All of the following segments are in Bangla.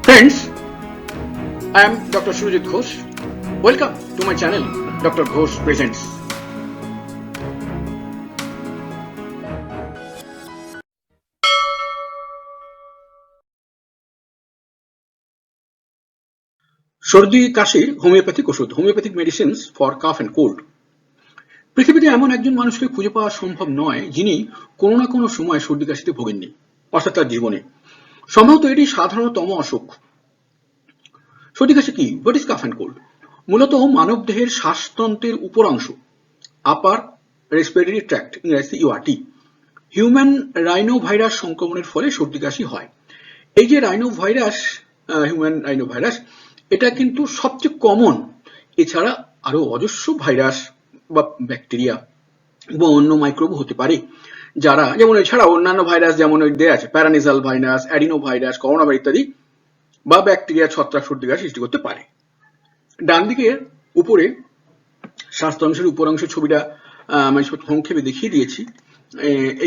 Friends, I am Dr. Surajit Ghosh. Welcome to my channel, Dr. Ghosh Presents. সর্দি কাশির হোমিওপ্যাথিক ওষুধ, homeopathic medicines for cough and cold. পৃথিবীতে এমন একজন মানুষকে খুঁজে পাওয়া সম্ভব নয় যিনি কোনো না কোনো সময় সর্দি কাশিতে ভোগেননি, অর্থাৎ তার জীবনে। সম্ভবত এটি সাধারণতম অসুখ। সর্দি কাশি কি? What is calf and cold? মূলত মানব দেহের শ্বাসতন্ত্রের উপর অংশ, আপার রেসপিরেটরি ট্র্যাক্ট, ইংরেজি ইউআরটি, হিউম্যান রাইনো ভাইরাস সংক্রমণের ফলে সর্দি কাশি হয়। এই যে rhino virus, human rhino virus, এটা কিন্তু সবচেয়ে কমন। এছাড়া আরো অজস্র ভাইরাস বা ব্যাকটেরিয়া বা অন্য মাইক্রোব হতে পারে, যারা যেমন এছাড়া অন্যান্য ভাইরাস যেমন দেয়া আছে paranasal virus, adeno virus, corona virus ইত্যাদি, বা ব্যাকটেরিয়া ছত্রাক সর্দি কাশি সৃষ্টি করতে পারে। ডান দিকে উপরে শ্বাসতন্ত্রের উপর অংশের ছবিটা আমি সংক্ষেপে দেখিয়ে দিয়েছি।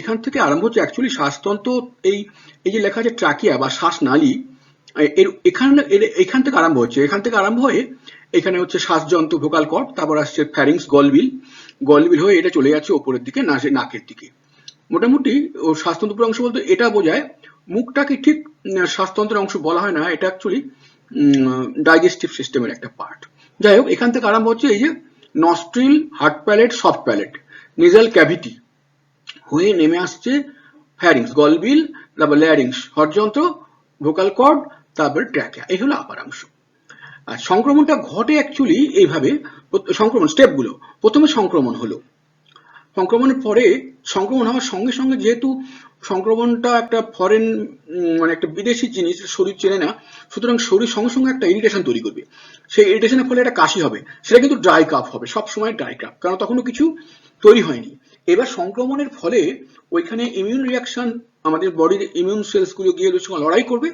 এখান থেকে আরম্ভ হচ্ছে অ্যাকচুয়ালি শ্বাসতন্ত্র, এই যে লেখা আছে ট্রাকিয়া বা শ্বাসনালী, এখান থেকে আরম্ভ হচ্ছে। এখান থেকে আরম্ভ হয়ে এখানে হচ্ছে শ্বাসযন্ত্র, ভোকাল কর্ড, তারপর আসছে ফ্যারিংস, গলবিল হয়ে এটা চলে যাচ্ছে ওপরের দিকে, নাকের দিকে। মোটামুটি ও শ্বাসতন্ত্রের অংশ বলতে এটা বোঝায়, মুখটাকে ঠিক শ্বাসতন্ত্রের অংশ বলা হয় না, এটা অ্যাকচুয়ালি ডাইজেস্টিভ সিস্টেমের একটা পার্ট। যাই হোক, এখান থেকে আরম্ভ হচ্ছে এই যে nostril, hard palate, soft palate, nasal cavity হয়ে নেমে আসছে ফ্যারিংস, গলবিল, তারপর ল্যারিংস, হঠযন্ত্র, ভোকাল কর্ড, তারপর ট্র্যাকিয়া। এই হলো আপার অংশ। আর সংক্রমণটা ঘটে অ্যাকচুয়ালি এইভাবে। সংক্রমণ স্টেপগুলো: প্রথমে সংক্রমণ হলো, সংক্রমণের পরে সংক্রমণ হওয়ার সঙ্গে সঙ্গে যেহেতু সংক্রমণটা একটা ফরেন মানে একটা বিদেশি জিনিস, শরীর চেনে না, সুতরাং শরীর সঙ্গে সঙ্গে একটা ইরিটেশন তৈরি করবে। সেই ইরিটেশনের ফলে একটা কাশি হবে, সেটা কিন্তু ড্রাই কাফ হবে, সবসময় ড্রাই কাফ, কারণ তখনও কিছু তৈরি হয়নি। এবার সংক্রমণের ফলে ওইখানে ইমিউন রিয়াকশন, আমাদের বডির ইমিউন সেলস গুলো গিয়ে ওর সঙ্গে লড়াই করবে,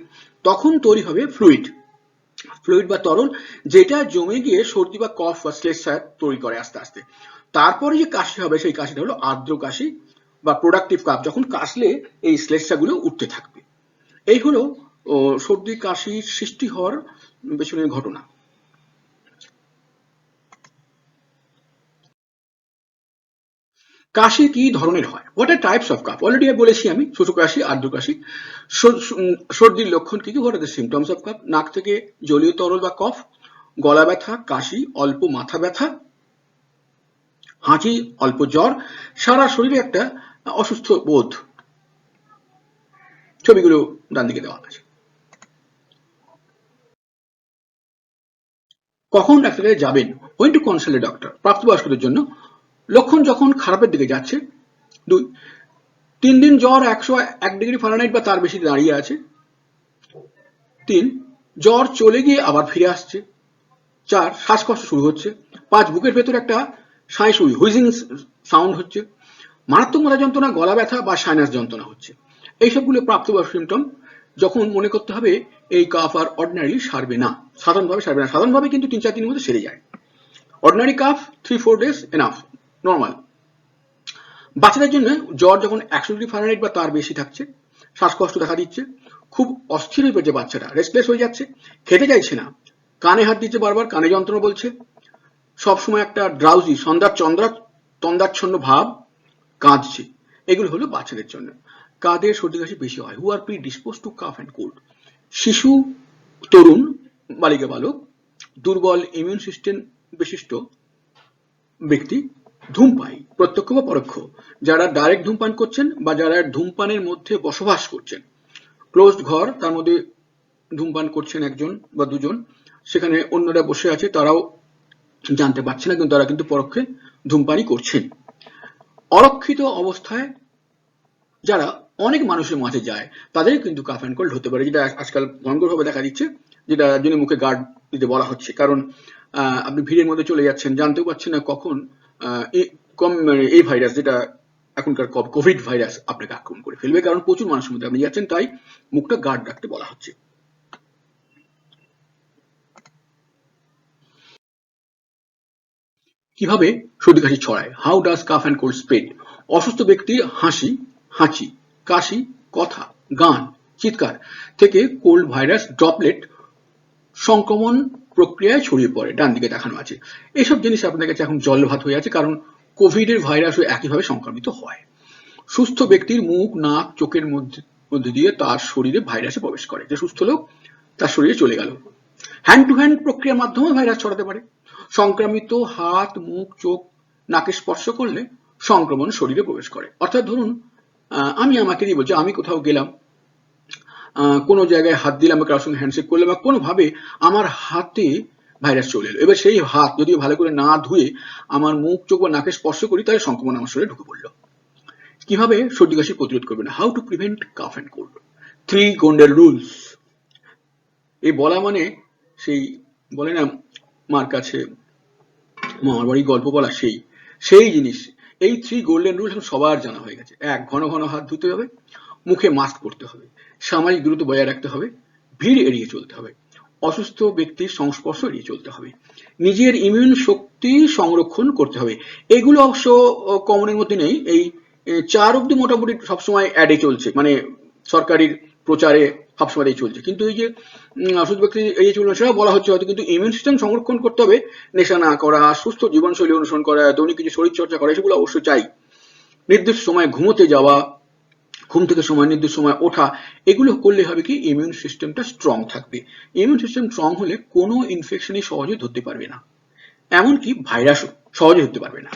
তখন তৈরি হবে ফ্লুইড বা তরল, যেটা জমে গিয়ে সর্দি বা কফ বা শ্লেষ্মা তৈরি করে আস্তে আস্তে। তারপরে যে কাশি হবে, সেই কাশিটা হলো আর্দ্র কাশি বা প্রোডাক্টিভ কাফ, যখন কাশলে এই শ্লেষ্মাগুলো উঠতে থাকবে। এই হলো সর্দি কাশির সৃষ্টি হওয়ার পেছনের ঘটনা। কাশি কি ধরনের হয়? What are types of calf? Already বলেছি আমি, শুষ্ক কাশি, আর্দ্র কাশি। সর্দির লক্ষণ কি কি? What are the symptoms of calf? নাক থেকে জলীয় তরল বা কফ, গলা ব্যথা, কাশি, অল্প মাথা ব্যথা, হাঁচি, অল্প জ্বর, সারা শরীরে একটা অসুস্থ বোধ। ছবিগুলো ডান দিকে দেওয়া আছে। কখন ডাক্তারের যাবেন? When to consult a doctor? প্রাপ্তবয়স্কদের জন্য লক্ষণ যখন খারাপের দিকে যাচ্ছে, 3 দিন জ্বর 101 ডিগ্রি ফারেনহাইট বা তার বেশি দাঁড়িয়ে আছে, 3 জ্বর চলে গিয়ে আবার ফিরে আসছে, 4 শ্বাসকষ্ট শুরু হচ্ছে, 5 বুকের ভেতর একটা সাঁই হুইজিং সাউন্ড হচ্ছে, মারাত্মক মাথা যন্ত্রণা, গলা ব্যথা বা সাইনাস যন্ত্রণা হচ্ছে। এইসবগুলো প্রাপ্তবয়স্ক সিমটম। যখন মনে করতে হবে এই কাফ আর অর্ডিনারি সারবে না, সাধারণভাবে সারবে না, সাধারণভাবে কিন্তু 3-4 দিনের মধ্যে সেরে যায়। Ordinary calf 3-4 days enough, normal. বাচ্চাদের জন্য জ্বর যখন 100 ডিগ্রি ফারেনহাইট বা তার বেশি থাকছে, শ্বাসকষ্ট দেখা দিচ্ছে, খুব অস্থির হয়ে পড়ছে বাচ্চাটা, রেস্টলেস হয়ে যাচ্ছে, খেতে চাইছে না, কানে হাত দিচ্ছে বারবার, কানে যন্ত্রণা বলছে, সবসময় একটা ড্রাউজি, তন্দ্রাচ্ছন্ন ভাব, কাঁদছে। এগুলো হলো বাচ্চাদের জন্য। কাদের সর্দি কাশি বেশি হয়? হু আর প্রিডিসপোজড টু কাফ অ্যান্ড কোল্ড? শিশু, তরুণ, বালিকা বালক, দুর্বল ইমিউন সিস্টেম বিশিষ্ট ব্যক্তি, ধূমপায়ী প্রত্যক্ষ বা পরোক্ষ, যারা ডাইরেক্ট ধূমপান করছেন বা যারা ধূমপানের মধ্যে বসবাস করছেন, ক্লোজড ঘর, তার মধ্যে ধূমপান করছেন একজন বা দুজন, সেখানে অন্যরা বসে আছে, তারাও জানতে পারছে না, কিন্তু তারা কিন্তু পরোক্ষে ধূমপানই করছেন। অরক্ষিত অবস্থায় যারা অনেক মানুষের মাঝে যায়, তাদের কিন্তু কাফ অ্যান্ড কোল্ড হতে পারে, যেটা আজকাল ভয়ঙ্করভাবে দেখা দিচ্ছে, যেটা জন্য মুখে গার্ড দিতে বলা হচ্ছে। কারণ আপনি ভিড়ের মধ্যে চলে যাচ্ছেন, জানতেও পারছেন না কখন এই ভাইরাস, যেটা এখনকার কোভিড ভাইরাস, আপনাকে আক্রমণ করে ফেলবে, কারণ প্রচুর মানুষের মধ্যে আপনি যাচ্ছেন, তাই মুখটা গার্ড রাখতে বলা হচ্ছে। কিভাবে সর্দি কাশি ছড়ায়? How does calf and cold spread? অসুস্থ ব্যক্তির হাঁচি, কাশি, কথা, গান, চিৎকার থেকে কোল্ড ভাইরাস ড্রপলেট সংক্রমণ প্রক্রিয়ায় ছড়িয়ে পড়ে, ডান দিকে দেখানো আছে। এইসব জিনিস আপনাদের কাছে এখন জলভাত হয়ে আছে, কারণ কোভিডের ভাইরাসও একইভাবে সংক্রমিত হয়। সুস্থ ব্যক্তির মুখ, নাক, চোখের মধ্যে দিয়ে তার শরীরে ভাইরাসে প্রবেশ করে। যে সুস্থ লোক তার শরীরে চলে গেল। হ্যান্ড টু হ্যান্ড প্রক্রিয়ার মাধ্যমে ভাইরাস ছড়াতে পারে। সংক্রামিত হাত, মুখ, চোখ, নাকে স্পর্শ করলে সংক্রমণ শরীরে প্রবেশ করে। অর্থাৎ ধরুন আমি আমাকে দিয়ে বলছি, আমি কোথাও গেলাম, কোনো জায়গায় হাত দিলাম বা কারোর সঙ্গে হ্যান্ডশেক করলাম বা কোনোভাবে আমার হাতে ভাইরাস চলে এলো, এবার সেই হাত যদি ভালো করে না ধুয়ে আমার মুখ, চোখ বা নাকে স্পর্শ করি, তাহলে সংক্রমণ আমার শরীরে ঢুকে পড়লো। কিভাবে সর্দি কাশি প্রতিরোধ করবেন? How to prevent calf and cold. 3 golden rules. এই বলা মানে সেই বলে না মার কাছে মামার বাড়ি গল্প বলা, সেই জিনিস। এই 3 গোল্ডেন রুলস সবার জানা হয়ে গেছে। 1, ঘন ঘন হাত ধুতে হবে, মুখে মাস্ক পরতে হবে, সামাজিক দূরত্ব বজায় রাখতে হবে, ভিড় এড়িয়ে চলতে হবে, অসুস্থ ব্যক্তির সংস্পর্শ এড়িয়ে চলতে হবে, নিজের ইমিউন শক্তি সংরক্ষণ করতে হবে। এগুলো অবশ্য কমনের মধ্যে নেই, এই 4 অব্দি মোটামুটি সবসময় অ্যাডে চলছে, মানে সরকারি প্রচারে সবসময় চলছে। কিন্তু এই যে অসুস্থ ব্যক্তি এড়িয়ে চলবে সেটাও বলা হচ্ছে হয়তো, কিন্তু ইমিউন সিস্টেম সংরক্ষণ করতে হবে। নেশা না করা, সুস্থ জীবনশৈলী অনুসরণ করা, দৈনিক কিছু শরীরচর্চা করা, সেগুলো অবশ্যই চাই। নির্দিষ্ট সময় ঘুমোতে যাওয়া, ঘুম থেকে নির্দিষ্ট সময় ওঠা, এগুলো করলে হবে কি ইমিউন সিস্টেমটা স্ট্রং থাকবে। ইমিউন সিস্টেম স্ট্রং হলে কোনো ইনফেকশনই সহজে ধরতে পারবে না, এমনকি ভাইরাসও সহজে ধরতে পারবে না।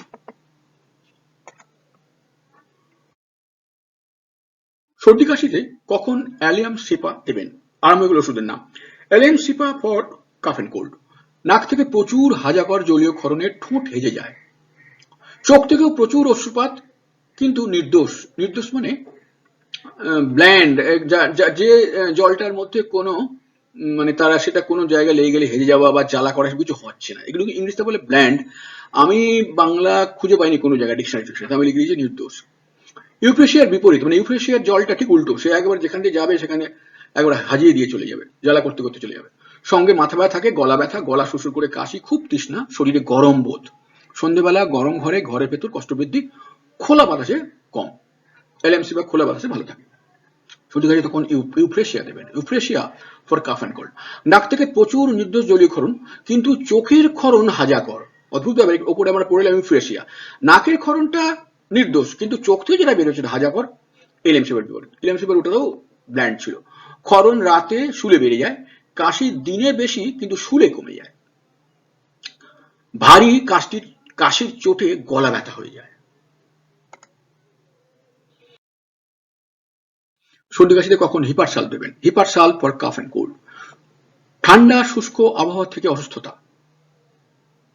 সর্দি কাশিতে কখন অ্যালিয়াম সিপা দেবেন? আরম্ভ হলো ওষুধের নাম। Allium cepa for cough and cold. নাক থেকে প্রচুর হাজাকর জলীয় ক্ষরণে ঠোঁট হেজে যায়। চোখ থেকেও প্রচুর অশ্রুপাত, কিন্তু নির্দোষ। নির্দোষ মানে ব্ল্যান্ড, যে জলটার মধ্যে কোনো মানে তারা সেটা কোনো জায়গায় লেগে গেলে হেজে যাওয়া বা জ্বালা করা কিছু হচ্ছে না, এগুলোকে ইংলিশে বলে ব্ল্যান্ড। আমি বাংলা খুঁজে পাইনি কোনো জায়গায় ডিকশনারি, আমি লিখে দিয়েছি নির্দোষ। ইউফ্রেশিয়ার বিপরীত, মানে ইউফ্রেশিয়ার জলটা ঠিক উল্টো, সে একবার যেখান দিয়ে যাবে সেখানে একবার হাজিয়ে দিয়ে চলে যাবে, জ্বালা করতে করতে চলে যাবে। সঙ্গে মাথা ব্যথা থাকে, গলা ব্যথা, গলা শুশুর করে কাশি, খুব তৃষ্ণা, শরীরে গরম বোধ, সন্ধ্যেবেলা গরম ঘরে, ঘরের ভেতর কষ্ট বৃদ্ধি, খোলা বাতাসে কম। এলএমসি বা খোলা বাতাসে ভালো থাকে। সর্দি কাশি তখন ইউফ্রেশিয়া দেবেন, euphrasia for cough and cold. নাক থেকে প্রচুর নির্দোষ জলীয় ক্ষরণ, কিন্তু চোখের ক্ষরণ হাজাকর। অদ্ভুত ব্যাপার, ওপরে আমরা পড়লাম ইউফ্রেশিয়া, নাকের ক্ষরণটা নির্দোষ, কিন্তু চোখ থেকে যেটা বেরোচ্ছে হাজাকর, এলএমসিবার বিপরীত। এলএমসিবার ওটাও ব্ল্যান্ড ছিল। ক্ষরণ রাতে শুলে বেড়ে যায়, কাশি দিনে বেশি কিন্তু শুলে কমে যায়। ভারী কাশির চোটে গলা ব্যথা হয়ে যায়। সর্দি কাশিতে কখন হিপারসাল দেবেন? হিপারসাল ফর কাফ অ্যান্ড কোল্ড। ঠান্ডা শুষ্ক আবহাওয়া থেকে অসুস্থতা,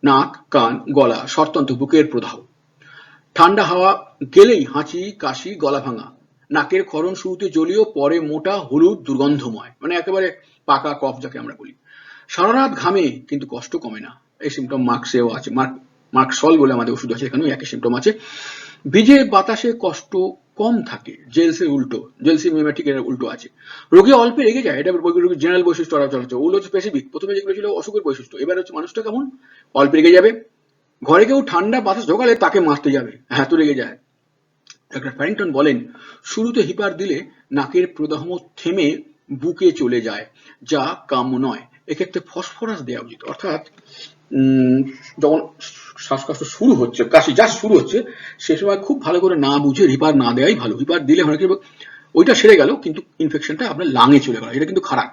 নাক, কান, গলা, স্বরতন্ত্র, বুকের প্রদাহ। ঠান্ডা হাওয়া গেলেই হাঁচি, কাশি, গলা ভাঙা, নাকের ক্ষরণ শুরুতে জলীয়, পরে মোটা, হলুদ, দুর্গন্ধময়, মানে একেবারে পাকা কফ যাকে আমরা বলি। সারা রাত ঘামে কিন্তু কষ্ট কমে না, এই সিমটম মার্কসেও আছে। মার্কসল বলে আমাদের ওষুধ আছে, এখানেও একই সিমটম আছে। ভিজে বাতাসে কষ্ট কম থাকে, জেলসের উল্টো, জেলসি মিমেটিকের উল্টো আছে। রোগী অল্পে রেগে যায়, এটা রোগীর জেনারেল বৈশিষ্ট্য চলাচল। ওগুলো হচ্ছে স্পেসিফিক, প্রথমে যেগুলো ছিল অসুখের বৈশিষ্ট্য, এবার হচ্ছে মানুষটা কেমন, অল্প রেগে যাবে, ঘরে কেউ ঠান্ডা বাতাস ঢোকালে তাকে মারতে যাবে, এত রেগে যায়। ডক্টর প্যারিংটন বলেন, শুরুতে হিপার দিলে নাকের প্রদাহ থেমে বুকে চলে যায়, যা কাম্য নয়। এক্ষেত্রে ফসফরাস দেওয়া উচিত। অর্থাৎ যখন শ্বাসকষ্ট শুরু হচ্ছে, কাশি জাস্ট শুরু হচ্ছে, সে সময় খুব ভালো করে না বুঝে হিপার না দেওয়াই ভালো। হিপার দিলে অনেকে ওইটা সেরে গেল, কিন্তু ইনফেকশনটা আপনার লাঙে চলে গেল, এটা কিন্তু খারাপ।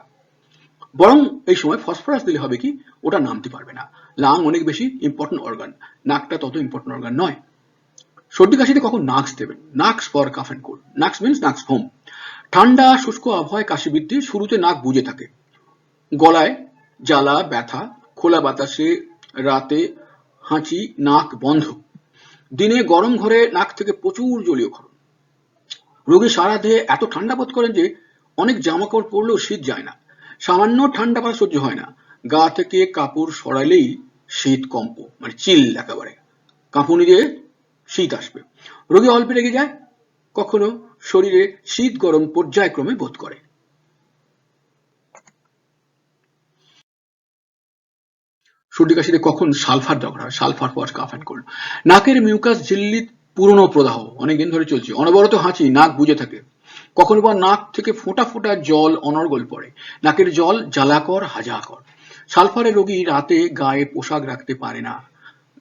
বরং এই সময় ফসফরাস দিলে হবে কি, ওটা নামতে পারবে না। লাং অনেক বেশি ইম্পর্টেন্ট অর্গান, নাকটা তত ইম্পর্টেন্ট অর্গান নয়। সর্দি কাশিতে কখন নাক্স দেবেন? নাক্স for cough and cold. নাক্স means নাক্স home. ঠান্ডা শুষ্ক আবহাওয়ায় কাশি বৃদ্ধি, শুরুতে নাক বুজে থাকে, গলায় জ্বালা, ব্যথা, খোলা বাতাসে রাতে হাঁচি, নাক বন্ধ, দিনে গরম ঘরে নাক থেকে প্রচুর জলীয় ক্ষরণ। রোগী সারা দেহে এত ঠান্ডা বোধ করেন যে অনেক জামাকাপড় পরলেও শীত যায় না, সামান্য ঠান্ডা পাতা সহ্য হয় না, গা থেকে কাপড় সরাইলেই শীত কম্প, মানে চিল, একেবারে কাঁপুনি দিয়ে শীত আসবে। রোগী অল্প রেগে যায়, কখনো শরীরে শীত গরম পর্যায়ক্রমে বোধ করে। সর্দি কাশিতে কখন সালফার দরকার হয়? Sulphur for cough and cold. নাকের মিউকাস ঝিল্লির পুরনো প্রদাহ অনেকদিন ধরে চলছে, অনবরত হাঁচি, নাক বুজে থাকে, কখনো বা নাক থেকে ফোঁটা ফোঁটা জল অনর্গল পড়ে, নাকের জল জ্বালাকর, হাজাকর। সালফারের রোগী রাতে গায়ে পোশাক রাখতে পারে না,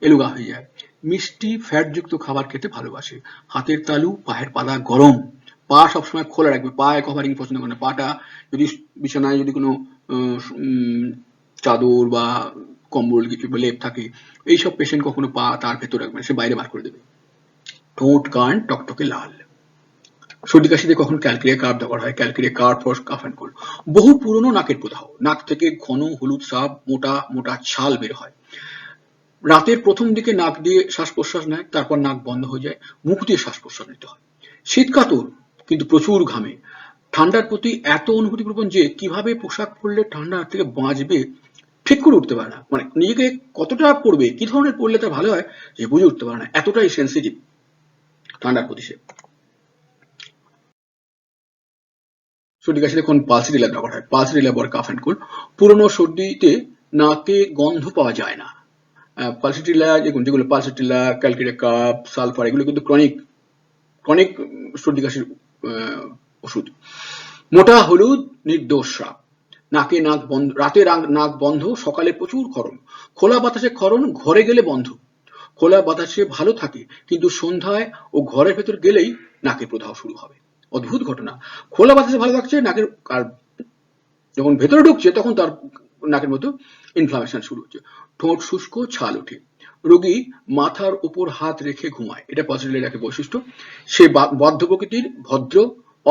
এলুগা হয়ে যায়। মিষ্টি ফ্যাটযুক্ত খাবার খেতে ভালোবাসে। হাতের তালু, পায়ের পাতা গরম, পা সবসময় খোলা রাখবে, পায়ে কভারিং পছন্দ করে না। পাটা যদি বিছানায় যদি কোনো চাদর বা কম্বল কিছু লেপ থাকে, এইসব পেশেন্ট কখনো পা তার ভেতর রাখবে, সে বাইরে বার করে দেবে। ঠোঁট কান টকটকে লাল। সর্দি কাশিতে কখন ক্যালকেরিয়া কার্ভ ব্যবহার হয়? Calcarea curve for cough and cold. বহু পুরনো নাকের প্রদাহ, নাক থেকে ঘন হলুদ সাপ, মোটা মোটা ছাল বের হয়। রাতের প্রথম দিকে নাক দিয়ে শ্বাস প্রশ্বাস নেয়, তারপর নাক বন্ধ হয়ে যায়, মুখ দিয়ে শ্বাস প্রশ্বাস নিতে হয়। শীতকাতর কিন্তু প্রচুর ঘামে। ঠান্ডার প্রতি এত অনুভূতিপ্রবণ যে কিভাবে পোশাক পরলে ঠান্ডা থেকে বাঁচবে ঠিক করে উঠতে পারে না, মানে নিজেকে কতটা পড়বে, কি ধরনের পড়লে তা ভালো হয় যে বুঝে উঠতে পারে না, এতটাই সেন্সিটিভ ঠান্ডার প্রতি সে। সর্দি কাশিতে কোন পালস রিলার ব্যবহার হয়? পালস রিলার ফর কাফ অ্যান্ড কোল্ড। পুরনো সর্দিতে নাকে গন্ধ পাওয়া যায় না। পালসিটিলা যেগুলো পালসিটিলা, ক্যালকেরিয়া কাপ, সালফার, এগুলো কিন্তু ক্রনিক সর্দি কাশির ওষুধ। মোটা হলুদ নির্দোষ সাপ। নাকে নাক বন্ধ, রাতে নাক বন্ধ, সকালে প্রচুর ক্ষরণ। খোলা বাতাসে ক্ষরণ, ঘরে গেলে বন্ধ। খোলা বাতাসে ভালো থাকে, কিন্তু সন্ধ্যায় ও ঘরের ভেতর গেলেই নাকে প্রদাহ শুরু হবে। অদ্ভুত ঘটনা, খোলা বাতাসে ভালো থাকছে, নাকের আর যখন ভেতরে ঢুকছে তখন তার নাকের মতো ইনফ্লামেশন শুরু হচ্ছে। ঠোঁট শুষ্ক, ছাল ওঠে। রোগী মাথার উপর হাত রেখে ঘুমায়, এটা পজিটিভ একটা বৈশিষ্ট্য। সে বদ্ধ প্রকৃতির, ভদ্র,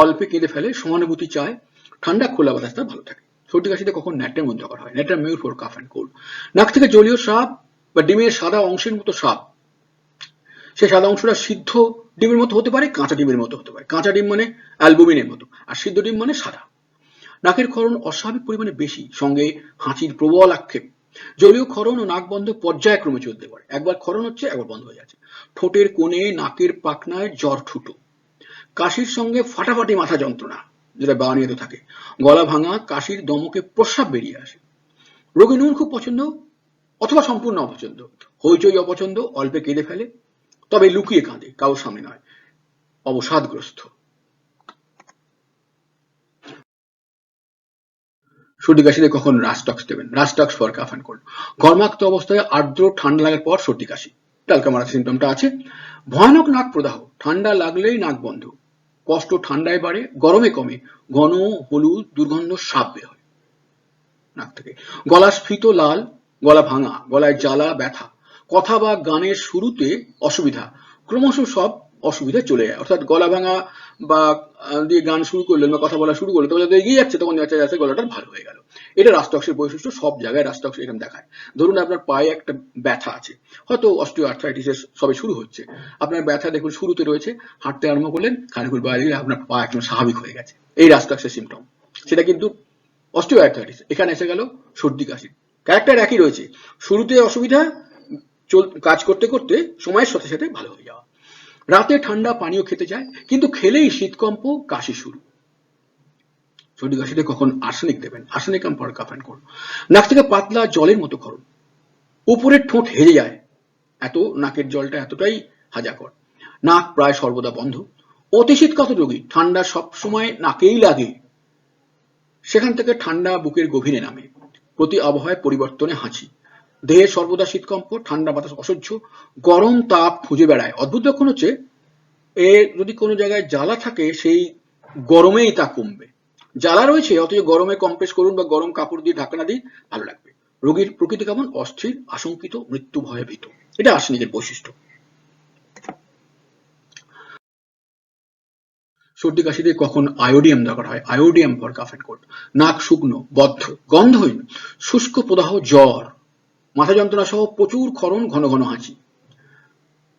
অল্পে কেঁদে ফেলে, সহানুভূতি চায়। ঠান্ডা খোলা বাতাস তার ভালো থাকে। সর্দি কাশিতে কখন ন্যাট্রাম ব্যবহার হয়? Natrum Muir for cough and cold. নাক থেকে জলীয় সাপ বা ডিমের সাদা অংশের মতো সাপ, সে সাদা অংশটা সিদ্ধ ডিমের মতো হতে পারে, কাঁচা ডিমের মতো হতে পারে। কাঁচা ডিম মানে অ্যালবুমিনের মতো, আর সিদ্ধ ডিম মানে সাদা। নাকের ক্ষরণ অস্বাভাবিক পরিমাণে বেশি, সঙ্গে হাঁচির প্রবল আক্ষেপ। জলীয় ক্ষরণ ও নাক বন্ধ পর্যায়ক্রমে চলতে পারে, একবার ক্ষরণ হচ্ছে, একবার বন্ধ হয়ে যাচ্ছে। ঠোঁটের কোণে, নাকের পাখনায় জ্বর ঠুটো। কাশির সঙ্গে ফাটাফাটি মাথা যন্ত্রণা, যেটা বাওয়ানিয়াতে থাকে। গলা ভাঙা, কাশির দমকে প্রস্রাব বেরিয়ে আসে। রোগী নুন খুব পছন্দ অথবা সম্পূর্ণ অপছন্দ। হইচই অপছন্দ, অল্পে কেঁদে ফেলে, তবে লুকিয়ে কাঁদে, কারোর সামনে নয়। অবসাদগ্রস্ত। সর্দি কাশিতে কখন রাস্টক্স দেবেন? রাস্টক্স ফর কাফ অ্যান্ড কোল্ড। ঘর্মাক্ত অবস্থায় আর্দ্র ঠান্ডা লাগার পর সর্দি কাশি, টালকা মারা সিমটমটা আছে। ভয়ানক নাক প্রদাহ, ঠান্ডা লাগলেই নাক বন্ধ, কষ্ট ঠান্ডায় বাড়ে, গরমে কমে, ঘন হলুদ দুর্গন্ধ সাপ বের হয় নাক থেকে। গলা স্ফীত লাল, গলা ভাঙা, গলায় জ্বালা ব্যথা, কথা বা গানের শুরুতে অসুবিধা, ক্রমশ সব অসুবিধা চলে যায়। অর্থাৎ গলা ভাঙা বা দিয়ে গান শুরু করলেন বা কথা বলা শুরু করলেন, তখন যত এগিয়ে যাচ্ছে তখন যাচ্ছে যাচ্ছে গলাটা ভালো হয়ে গেল। এটা রাস্টক্সের বৈশিষ্ট্য, সব জায়গায় রাস্টক্স এরকম দেখায়। ধরুন আপনার পায়ে একটা ব্যথা আছে, হয়তো অস্টিওআর্থ্রাইটিসের সবে শুরু হচ্ছে, আপনার ব্যথা দেখুন শুরুতে রয়েছে, হাঁটতে আরম্ভ করলেন, খানিকক্ষণ বাইরে গেলে আপনার পা একদম স্বাভাবিক হয়ে গেছে, এই রাস্টক্সের সিমটম। সেটা কিন্তু অস্টিওআর্থ্রাইটিস। এখানে এসে গেল সর্দি কাশি, ক্যারেক্টার একই রয়েছে, শুরুতে অসুবিধা, কাজ করতে করতে সময়ের সাথে সাথে ভালো হয়ে যাওয়া। রাতে ঠান্ডা পানীয় খেতে যায়, কিন্তু খেলেই শীতকম্প, কাশি শুরু। সর্দি কাশিতে কখন আর্সেনিক দেবেন? Arsenic for cough and cold. নাক থেকে পাতলা জলের মতো ক্ষরণ, উপরের ঠোঁট হেজে যায়, এত নাকের জলটা এতটাই হাজাকর। নাক প্রায় সর্বদা বন্ধ। অতি শীতকাতর রোগী, ঠান্ডা সব সময় নাকেই লাগে, সেখান থেকে ঠান্ডা বুকের গভীরে নামে। প্রতি আবহাওয়ায় পরিবর্তনে হাঁচি। দেহে সর্বদা শীতকম্প, ঠান্ডা বাতাস অসহ্য, গরম তাপ খুঁজে বেড়ায়। অদ্ভুত লক্ষণ হচ্ছে, এর যদি কোনো জায়গায় জ্বালা থাকে সেই গরমেই তা কমবে। জ্বালা রয়েছে অথচ গরমে কম্প্রেস করুন বা গরম কাপড় দিয়ে ঢাকনা দিন, ভালো লাগবে। রোগীর প্রকৃতি কেমন? অস্থির, আশঙ্কিত, মৃত্যু ভয়ে ভীত। এটা আর্সেনিকের বৈশিষ্ট্য। সর্দি কাশিতে কখন আয়োডিয়াম দরকার হয়? Iodium for cough and cold. নাক শুকনো, বদ্ধ, গন্ধহীন, শুষ্ক প্রদাহ, জ্বর, মাথা যন্ত্রণা সহ প্রচুর ক্ষরণ, ঘন ঘন হাঁচি।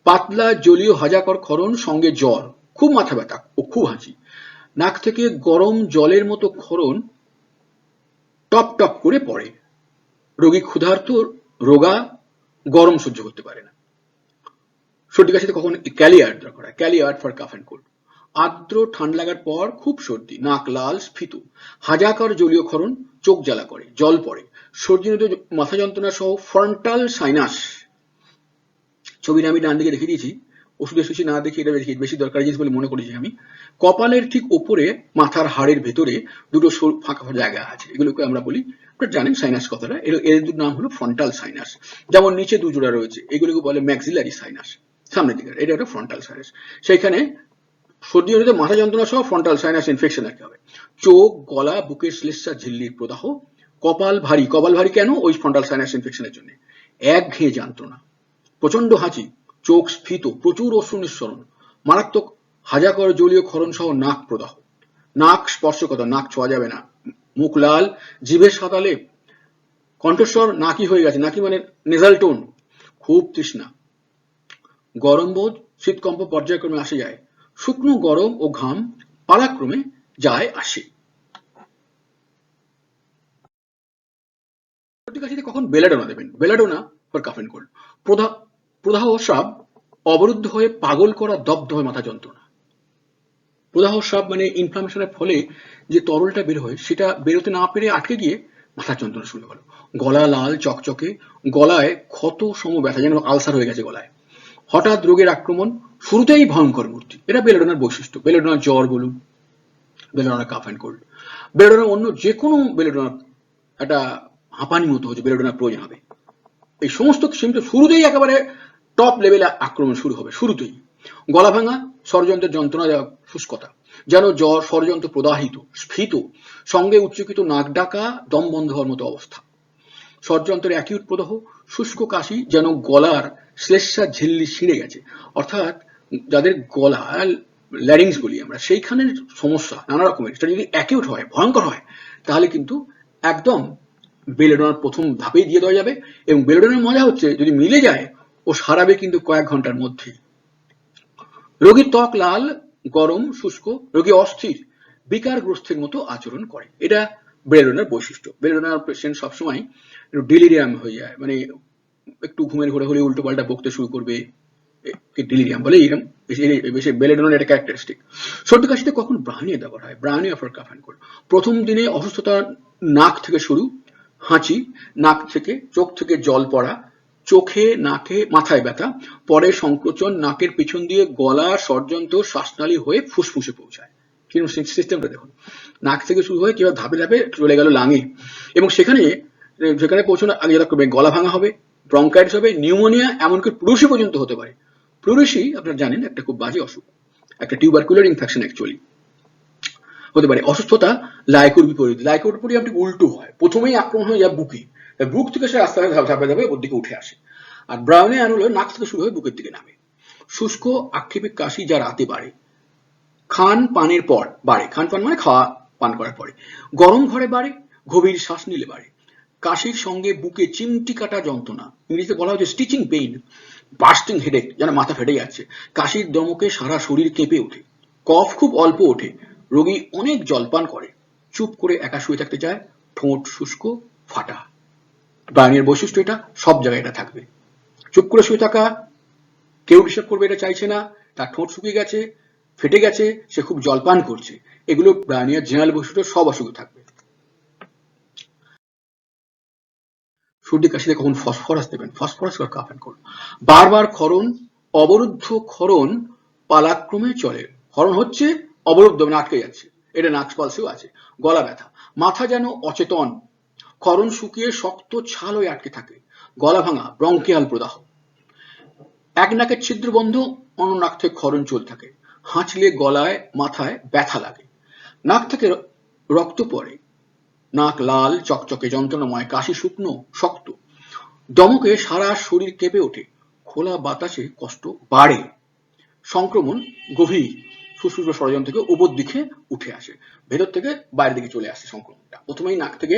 পাতলা জলীয় হাজাকর ক্ষরণ, সঙ্গে জ্বর, খুব মাথা ব্যথা ও খুব হাঁচি। নাক থেকে গরম জলের মতো ক্ষরণ টপ টপ করে পড়ে। রোগী ক্ষুধার্ত, রোগা, গরম সহ্য করতে পারে না। সর্দি কাশিতে কখন ক্যালিয়ার্ড দরকার হয়? ক্যালিয়ার্ড ফর কাফ অ্যান্ড কোল্ড। আর্দ্র ঠান্ডা লাগার পর খুব সর্দি, নাক লাল, স্ফীত, হাজাকার জলীয় ক্ষরণ, চোখ জ্বালা করে, জল পড়ে, সর্দিজনিত মাথা যন্ত্রণা সহ ফ্রন্টাল সাইনাস। ছবিটা আমি ডান দিকে রেখে দিয়েছি, ওষুধের শিশি না দেখে এটা বেশি দরকারি জিনিস বলে মনে করেছি আমি। কপালের ঠিক ওপরে মাথার হাড়ের ভেতরে দুটো ফাঁকা ফাঁকা জায়গা আছে, এগুলোকে আমরা বলি আপনারা জানেন সাইনাস কথাটা, এর নাম হলো ফ্রন্টাল সাইনাস। যেমন নিচে দুজোড়া রয়েছে, এগুলোকে বলে ম্যাক্সিলারি সাইনাস, সামনের দিকে, এটা একটা ফ্রন্টাল সাইনাস। সেইখানে সর্দি হলে মাথা যন্ত্রণা সহ ফ্রন্টাল সাইনাস ইনফেকশন রাখতে হবে। চোখ, গলা, বুকের শ্লেষ্মা ঝিল্লির প্রদাহ, কপাল ভারী কেন? ওই ফ্রন্টাল সাইনাস ইনফেকশনের জন্য। একঘেয়ে যন্ত্রণা, প্রচন্ড হাঁচি, চোখ স্ফীত, প্রচুর অশ্রু নিঃসরণ, মারাত্মক হাজাকর জলীয় ক্ষরণ সহ নাক প্রদাহ, নাক স্পর্শকতা, নাক ছোঁয়া যাবে না, মুখ লাল, জিভে সাদা লেপ, কণ্ঠস্বর নাকি হয়ে গেছে, নাকি মানে নেজাল টোন, খুব তৃষ্ণা, গরম বোধ, শীতকম্প পর্যায়ক্রমে আসে যায়, শুকনো গরম ও ঘাম পালাক্রমে যায় আসে। কাশিতে কখন বেলাডোনা দেবেন? Belladonna for cough and cold. প্রদাহ স্রাব অবরুদ্ধ হয়ে পাগল করা, দগ্ধ হয়ে মাথা যন্ত্রণা। প্রদাহ স্রাব মানে ইনফ্লামেশনের ফলে যে তরলটা বের হয় সেটা বেরোতে না পেরে আটকে গিয়ে মাথা যন্ত্রণা শুরু হলো। গলা লাল চকচকে, গলায় ক্ষত সম ব্যথা, যেন আলসার হয়ে গেছে গলায়। হঠাৎ রোগের আক্রমণ, শুরুতেই ভয়ঙ্কর মূর্তি। এটা বেলাডোনার বৈশিষ্ট্য। বেলাডোনার জ্বর বলুন, বেলাডোনার কাফ এন্ড কোল্ড, বেলাডোনার অন্য যে কোনো বেলাডোনার একটা হাঁপানি মতো হচ্ছে, বেলাডোনার প্রয়োজন হবে। এই সমস্ত সিমটম শুরুতেই একেবারে টপ লেভেলে আক্রমণ শুরু হবে, শুরুতেই। গলা ভাঙা, ষড়যন্ত্রের যন্ত্রণা, শুষ্কতা, যেন জ্বর, ষড়যন্ত্র প্রদাহিত, স্ফীত, সঙ্গে উচ্চকিত নাক ডাকা, দম বন্ধ হওয়ার মতো অবস্থা। ষড়যন্ত্রের অ্যাকিউট প্রদাহ, শুষ্ক কাশি, যেন গলার শ্লেষ্মা ঝিল্লি ছিঁড়ে গেছে। অর্থাৎ যাদের গলা ল্যারিংস বলি আমরা, সেইখানের সমস্যা নানা রকমের, সেটা যদি অ্যাকিউট হয়, ভয়ঙ্কর হয়, তাহলে কিন্তু একদম বেলেডোনার প্রথম ধাপেই দিয়ে দেওয়া যাবে। এবং বেলেডোনার মজা হচ্ছে যদি মিলে যায়, ও সারাবে কিন্তু কয়েক ঘন্টার মধ্যে। রোগীর ত্বক লাল, গরম, শুষ্ক, রোগী অস্থির, বিকারগ্রস্তের মতো আচরণ করে। এটা বেলেডোনার বৈশিষ্ট্য। বেলেডোনার পেশেন্ট সবসময় একটু ডিলিরিয়াম হয়ে যায়, মানে একটু ঘুমের ঘোরে হলে উল্টো পাল্টা বকতে শুরু করবে, ডিলিরিয়াম বলে। এরকম বেশি বেলেডোনার এটা ক্যারেক্টারিস্টিক। সর্দি কাশিতে কখন ব্রাহ্মী ব্যবহার হয়? ব্রাহ্মী ফর কাফ এন্ড কোল্ড। প্রথম দিনে অসুস্থতা, নাক থেকে শুরু, হাঁচি, নাক থেকে চোখ থেকে জল পড়া, চোখে নাকে মাথায় ব্যথা, পরে সংকোচন, নাকের পিছন দিয়ে গলা, ষড়যন্ত্র, শ্বাসনালী হয়ে ফুসফুসে পৌঁছায়। কিন্তু সিস্টেমটা দেখুন, নাক থেকে শুরু হয়ে কিভাবে ধাপে ধাপে চলে গেল লাঙে, এবং সেখানে পৌঁছানোর আগে যেটা করবে, গলা ভাঙা হবে, ব্রঙ্কাইটিস হবে, নিউমোনিয়া, এমনকি প্লুরিসি পর্যন্ত হতে পারে। প্লুরিসি আপনারা জানেন একটা খুব বাজে অসুখ, একটা টিউবারকুলার ইনফেকশন অ্যাকচুয়ালি হতে পারে। অসুস্থতা লাইকোর বিপরীত, লাইকোর বিপরীত আপনি উল্টো হয়, প্রথমেই আক্রমণ হয়ে যায় বুকে, বুক থেকে সে আস্তে আস্তে ধাপে ধাপে ওর দিকে উঠে আসে। আর ব্রাউনে আনুল নাক থেকে শুরু হয়ে বুকের দিকে নামে। শুষ্ক আক্ষেপিক কাশি যা রাতে বাড়ে, খান পানের পর বাড়ে, খান পান মানে খাওয়া পান করার পরে, গরম ঘরে বাড়ে, গভীর শ্বাস নিলে বাড়ে, কাশির সঙ্গে বুকে চিমটি কাটা যন্ত্রণা, ইংরেজিতে বলা হচ্ছে স্টিচিং পেইন, বাস্টিং হেডেক, যেন মাথা ফেটে যাচ্ছে, কাশির দমকে সারা শরীর কেঁপে ওঠে, কফ খুব অল্প ওঠে, রোগী অনেক জলপান করে, চুপ করে একা শুয়ে থাকতে চায়, ঠোঁট শুষ্ক ফাটা। ব্রাউনের বৈশিষ্ট্য এটা, সব জায়গায় এটা থাকবে। চুপ করে শুয়ে থাকা, কেউ ডিস্টার্ব করবে এটা চাইছে না, তার ঠোঁট শুকিয়ে গেছে, ফেটে গেছে, সে খুব জলপান করছে, এগুলো ব্রাউনিয়ার জেনারেল বৈশিষ্ট্য, সব অসুখে থাকবে। সর্দি কাশিতে কখন ফসফরাস দেবেন? Phosphorus for cough and cold. বারবার ক্ষরণ, অবরুদ্ধ ক্ষরণ পালাক্রমে চলে, ক্ষরণ হচ্ছে, অবরুদ্ধ মানে আটকে যাচ্ছে, এটা নাক পালসেও আছে। গলা ব্যথা, মাথা যেন অচেতন, ক্ষরণ শুকিয়ে শক্ত ছাল হয়ে আটকে থাকে, গলা ভাঙা, ব্রঙ্কিয়াল প্রদাহ, এক নাকের ছিদ্র বন্ধ, অন্য নাক থেকে ক্ষরণ চলতে থাকে, হাঁচলে গলায় মাথায় ব্যথা লাগে, নাক থেকে রক্ত পড়ে, নাক লাল চকচকে যন্ত্রণাময়, কাশি শুকনো শক্ত, দমকে সারা শরীর কেঁপে ওঠে, খোলা বাতাসে কষ্ট বাড়ে, সংক্রমণ গভীর, ফুসফুস বা ষড়যন্ত্র থেকে উপর দিকে উঠে আসে, ভেতর থেকে বাইরের দিকে চলে আসে সংক্রমণটা, প্রথমেই নাক থেকে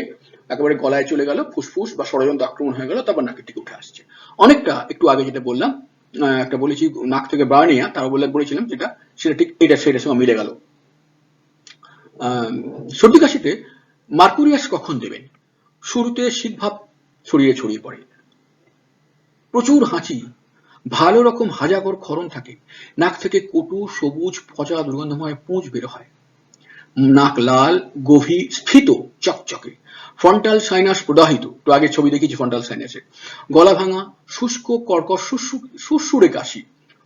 একেবারে গলায় চলে গেল, ফুসফুস বা ষড়যন্ত্র আক্রমণ হয়ে গেল, তারপর নাকের দিকে উঠে আসছে। অনেকটা একটু আগে যেটা বললাম, একটা বলেছি নাক থেকে ব্রাউনিয়া, তারও বলেছিলাম যেটা, সেটা ঠিক এটা সেটার সঙ্গে মিলে গেল। সর্দি কাশিতে মার্কুরিয়াস কখন দেবেন? শুরুতে শীতভাব ছড়িয়ে ছড়িয়ে পড়ে, প্রচুর হাঁচি, ভালো রকম হাজাগর ক্ষরণ থাকে, নাক থেকে কটু সবুজ পচা দুর্গন্ধময় পুঁজ বের হয়, নাক লাল গভীর স্ফীত চকচকে, ফ্রন্টাল সাইনাস প্রদাহিত, তো আগে ছবি দেখেছি ফ্রন্টাল সাইনাসে, গলা ভাঙা, শুষ্ক কর্কশ সুরসুরে কাশি,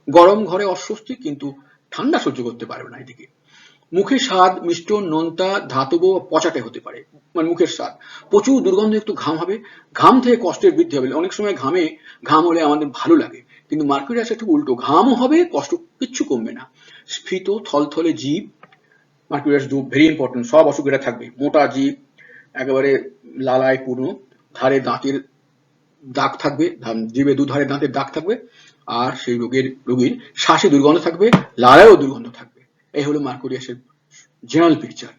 গরম ঘরে অস্বস্তি কিন্তু ঠান্ডা সহ্য করতে পারবে না এদিকে, মুখের স্বাদ মিষ্ট, নোনতা, ধাতব, পচাটে হতে পারে, মানে মুখের স্বাদ। প্রচুর দুর্গন্ধযুক্ত ঘাম হবে, ঘাম থেকে কষ্টের বৃদ্ধি হবে। অনেক সময় ঘাম হলে আমাদের ভালো লাগে, কিন্তু মার্কুরি অ্যাসিড ঠিক উল্টো, ঘামও হবে, কষ্ট কিচ্ছু কমবে না। স্ফীত থলথলে জিভ, মার্কুরি অ্যাসিড ভেরি ইম্পর্টেন্ট, সব অসুখ এটা থাকবে। মোটা জিভ, একেবারে লালায় পূর্ণ, ধারে দাঁতের দাগ থাকবে, জিভে দুধারে দাঁতের দাগ থাকবে, আর সেই রোগীর শ্বাসে দুর্গন্ধ থাকবে, লালায়ও দুর্গন্ধ থাকবে। এই হলো মার্কুরি অ্যাসিড জেনারেল পিকচার।